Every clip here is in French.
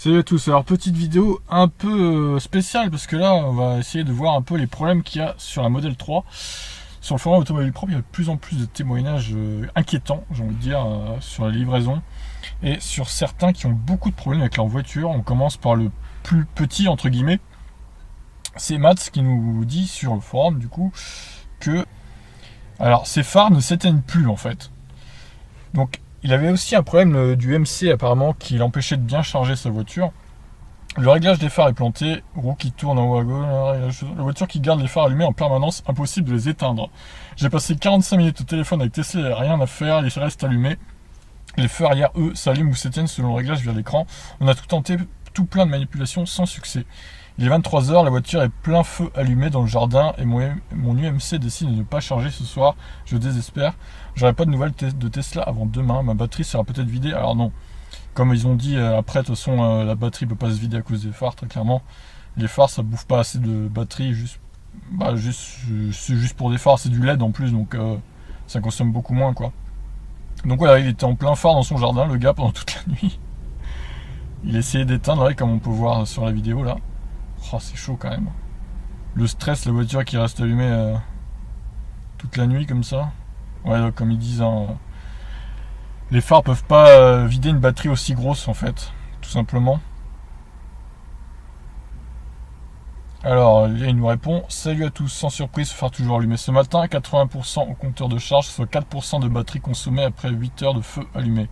Salut à tous, alors petite vidéo un peu spéciale parce que là on va essayer de voir un peu les problèmes qu'il y a sur la Model 3. Sur le forum Automobile Propre, il y a de plus en plus de témoignages inquiétants, j'ai envie de dire, sur la livraison et sur certains qui ont beaucoup de problèmes avec leur voiture. On commence par le plus petit entre guillemets. C'est Mats qui nous dit sur le forum du coup que alors ces phares ne s'éteignent plus en fait. Donc il avait aussi un problème du MC apparemment qui l'empêchait de bien charger sa voiture. Le réglage des phares est planté, roue qui tourne en haut à gauche, la voiture qui garde les phares allumés en permanence, impossible de les éteindre. J'ai passé 45 minutes au téléphone avec Tesla, il n'y a rien à faire, ils restent allumés. Les feux arrière, eux, s'allument ou s'éteignent selon le réglage via l'écran. On a tout tenté, tout plein de manipulations sans succès. Il est 23h, la voiture est plein feu allumée dans le jardin et mon UMC décide de ne pas charger ce soir. Je désespère. J'aurai pas de nouvelles de Tesla avant demain. Ma batterie sera peut-être vidée. Alors non. Comme ils ont dit après, de toute façon, la batterie peut pas se vider à cause des phares, très clairement. Les phares, ça bouffe pas assez de batterie. C'est juste pour des phares, c'est du LED en plus, donc ça consomme beaucoup moins, quoi. Donc voilà, il était en plein phare dans son jardin, le gars, pendant toute la nuit. Il essayait d'éteindre, comme on peut voir sur la vidéo, là. Oh, c'est chaud quand même. Le stress, la voiture qui reste allumée toute la nuit comme ça. Ouais, donc, comme ils disent, hein, les phares peuvent pas vider une batterie aussi grosse en fait, tout simplement. Alors, il nous répond: salut à tous, sans surprise, phare toujours allumé ce matin, 80% au compteur de charge, soit 4% de batterie consommée après 8 heures de feu allumé.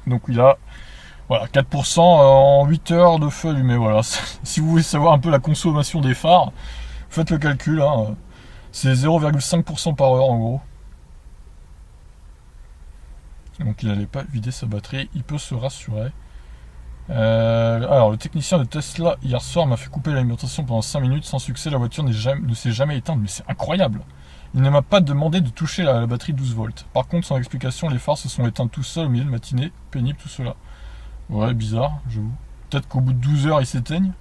Donc il a voilà, 4% en 8 heures de feu allumé. Voilà. Si vous voulez savoir un peu la consommation des phares, faites le calcul. Hein. C'est 0,5% par heure en gros. Donc il n'allait pas vider sa batterie, il peut se rassurer. Alors le technicien de Tesla hier soir m'a fait couper l'alimentation pendant 5 minutes sans succès, la voiture ne s'est jamais éteinte, mais c'est incroyable. Il ne m'a pas demandé de toucher la batterie 12 volts. Par contre, sans explication, les phares se sont éteints tout seuls au milieu de matinée, pénible tout cela. Ouais, bizarre, j'avoue. Peut-être qu'au bout de 12 heures, ils s'éteignent.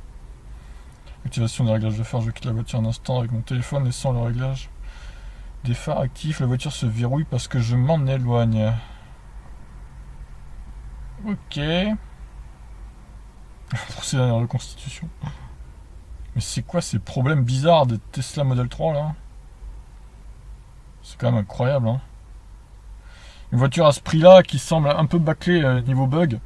Activation des réglages de phare, je quitte la voiture un instant avec mon téléphone, laissant le réglage des phares actifs. La voiture se verrouille parce que je m'en éloigne. Ok. Procéder à la reconstitution. Mais c'est quoi ces problèmes bizarres des Tesla Model 3 là? C'est quand même incroyable, hein. Une voiture à ce prix là qui semble un peu bâclée niveau bug.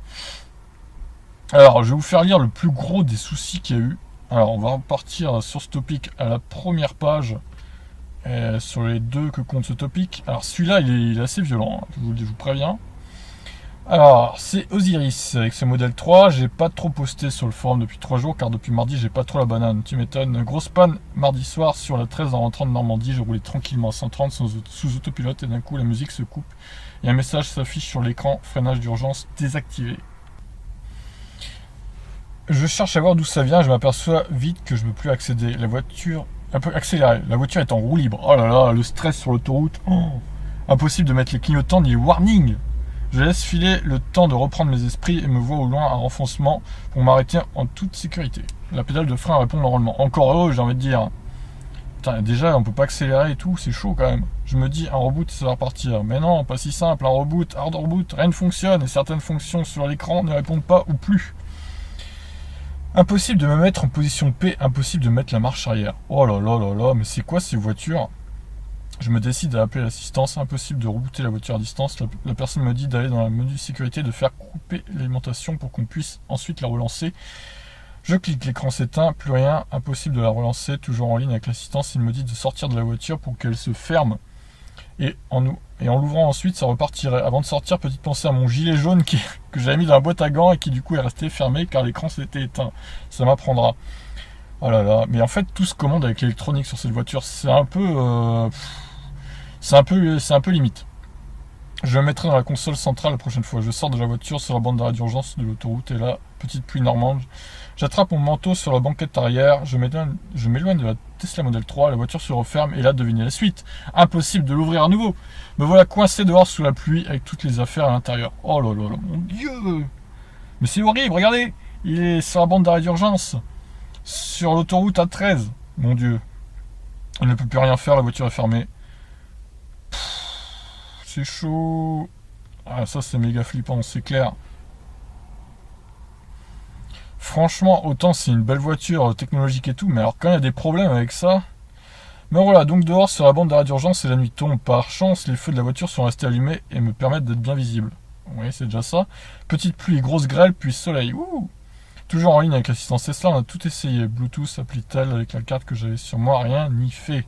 Alors je vais vous faire lire le plus gros des soucis qu'il y a eu. Alors on va repartir sur ce topic à la première page. Sur les deux que compte ce topic. Alors celui-là il est assez violent, hein, je vous préviens. Alors, c'est Osiris avec ce modèle 3. J'ai pas trop posté sur le forum depuis 3 jours car depuis mardi, j'ai pas trop la banane. Tu m'étonnes. Grosse panne mardi soir sur la 13 en rentrant de Normandie. Je roulais tranquillement à 130 sous autopilote et d'un coup, la musique se coupe et un message s'affiche sur l'écran: freinage d'urgence désactivé. Je cherche à voir d'où ça vient. Je m'aperçois vite que je ne peux plus accéder. La voiture un peu accélérée. La voiture est en roue libre. Oh là là, le stress sur l'autoroute. Oh, impossible de mettre les clignotants ni les warnings. Je laisse filer le temps de reprendre mes esprits et me vois au loin un renfoncement pour m'arrêter en toute sécurité. La pédale de frein répond normalement. Encore heureux, j'ai envie de dire. Putain, déjà, on peut pas accélérer et tout, c'est chaud quand même. Je me dis, un reboot, ça va repartir. Mais non, pas si simple, un reboot, hard reboot, rien ne fonctionne et certaines fonctions sur l'écran ne répondent pas ou plus. Impossible de me mettre en position P, impossible de mettre la marche arrière. Oh là là là là, mais c'est quoi ces voitures ? Je me décide à appeler l'assistance, impossible de rebooter la voiture à distance. La personne me dit d'aller dans la menu sécurité, de faire couper l'alimentation pour qu'on puisse ensuite la relancer. Je clique, l'écran s'éteint, plus rien, impossible de la relancer, toujours en ligne avec l'assistance. Il me dit de sortir de la voiture pour qu'elle se ferme. Et en l'ouvrant ensuite, ça repartirait. Avant de sortir, petite pensée à mon gilet jaune que j'avais mis dans la boîte à gants et qui du coup est resté fermé car l'écran s'était éteint. Ça m'apprendra. Oh là là, mais en fait tout se commande avec l'électronique sur cette voiture, c'est un peu limite. Je me mettrai dans la console centrale la prochaine fois. Je sors de la voiture sur la bande d'arrêt d'urgence de l'autoroute et là, petite pluie normande. J'attrape mon manteau sur la banquette arrière, je m'éloigne de la Tesla Model 3, la voiture se referme et là, devinez la suite. Impossible de l'ouvrir à nouveau. Me voilà coincé dehors sous la pluie avec toutes les affaires à l'intérieur. Oh là là là, mon Dieu! Mais c'est horrible, regardez! Il est sur la bande d'arrêt d'urgence. Sur l'autoroute A13, mon Dieu. Il ne peut plus rien faire, la voiture est fermée. C'est chaud. Ah, ça c'est méga flippant, c'est clair. franchement, autant c'est une belle voiture technologique et tout, mais alors quand il y a des problèmes avec ça... Mais voilà, donc dehors sur la bande d'arrêt d'urgence et la nuit tombe. Par chance, les feux de la voiture sont restés allumés et me permettent d'être bien visible. Oui, c'est déjà ça. Petite pluie, grosse grêle, puis soleil. Ouh. Toujours en ligne avec l'assistance Tesla, on a tout essayé. Bluetooth, appli tel, avec la carte que j'avais sur moi, rien n'y fait.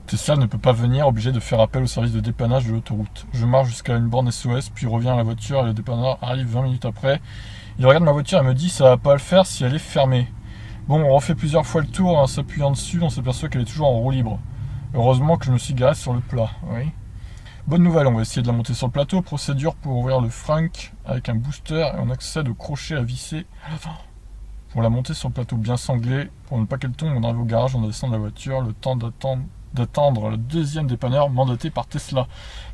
Tesla ne peut pas venir, obligé de faire appel au service de dépannage de l'autoroute. Je marche jusqu'à une borne SOS, puis reviens à la voiture et le dépanneur arrive 20 minutes après. Il regarde ma voiture et me dit ça va pas le faire si elle est fermée. Bon, on refait plusieurs fois le tour en s'appuyant dessus, on s'aperçoit qu'elle est toujours en roue libre. Heureusement que je me suis garé sur le plat, oui. Bonne nouvelle, on va essayer de la monter sur le plateau. Procédure pour ouvrir le frunk avec un booster et on accède au crochet à visser à l'avant. Pour la monter sur le plateau bien sanglé, pour ne pas qu'elle tombe, on arrive au garage, on descend de la voiture, le temps d'attendre le deuxième dépanneur mandaté par Tesla.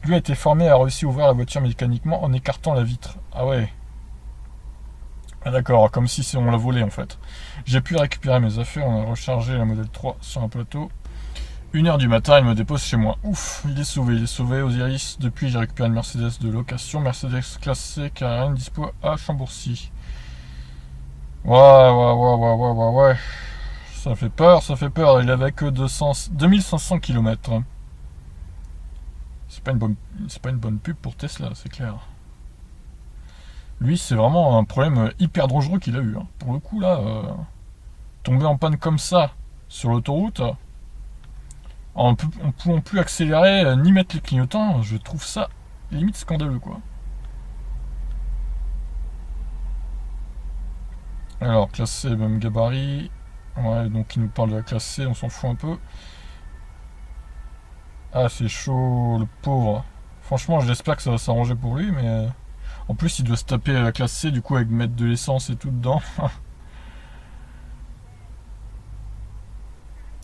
Lui a été formé et a réussi à ouvrir la voiture mécaniquement en écartant la vitre. Ah ouais. Ah d'accord, comme si on l'a volé en fait. J'ai pu récupérer mes affaires, on a rechargé la Model 3 sur un plateau. 1h du matin, il me dépose chez moi. Ouf, il est sauvé, Osiris. Depuis, j'ai récupéré une Mercedes de location, Mercedes classée Carène, dispo à Chambourcy. Ouais. Ça fait peur, il avait que 2500 km. C'est pas une bonne pub pour Tesla, c'est clair. Lui, c'est vraiment un problème hyper dangereux qu'il a eu. Hein. Pour le coup, là, tomber en panne comme ça sur l'autoroute, en ne pouvant plus accélérer ni mettre les clignotants, je trouve ça limite scandaleux, quoi. Alors, classé, même gabarit. Ouais, donc il nous parle de la classe C, on s'en fout un peu. Ah, c'est chaud, le pauvre. Franchement, j'espère que ça va s'arranger pour lui, mais... En plus, il doit se taper la classe C, du coup, avec mettre de l'essence et tout dedans.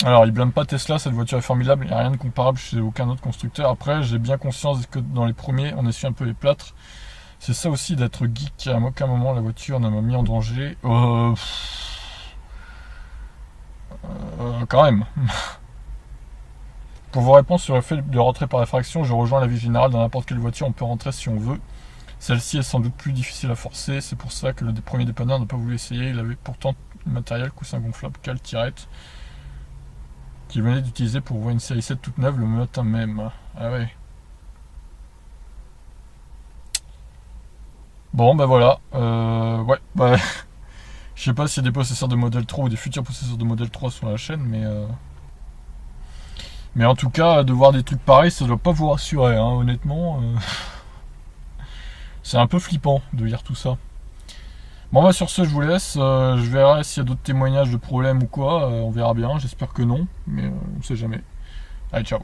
Alors, il blâme pas Tesla, cette voiture est formidable, il n'y a rien de comparable chez aucun autre constructeur. Après, j'ai bien conscience que dans les premiers, on essuie un peu les plâtres. C'est ça aussi d'être geek, à aucun moment la voiture ne m'a mis en danger. Quand même. Pour vos réponses sur le fait de rentrer par effraction, je rejoins l'avis général, dans n'importe quelle voiture, on peut rentrer si on veut. Celle-ci est sans doute plus difficile à forcer, c'est pour ça que le premier dépanneur n'a pas voulu essayer. Il avait pourtant le matériel coussin gonflable cal-tirette qu'il venait d'utiliser pour ouvrir une série 7 toute neuve le matin même. Ah ouais. Bon, bah voilà. Ouais, bah... Je sais pas s'il y a des possesseurs de Model 3 ou des futurs possesseurs de Model 3 sur la chaîne, mais en tout cas, de voir des trucs pareils, ça doit pas vous rassurer, hein, honnêtement. C'est un peu flippant de lire tout ça. Bon, bah sur ce, je vous laisse. Je verrai s'il y a d'autres témoignages de problèmes ou quoi. On verra bien. J'espère que non, mais on sait jamais. Allez, ciao.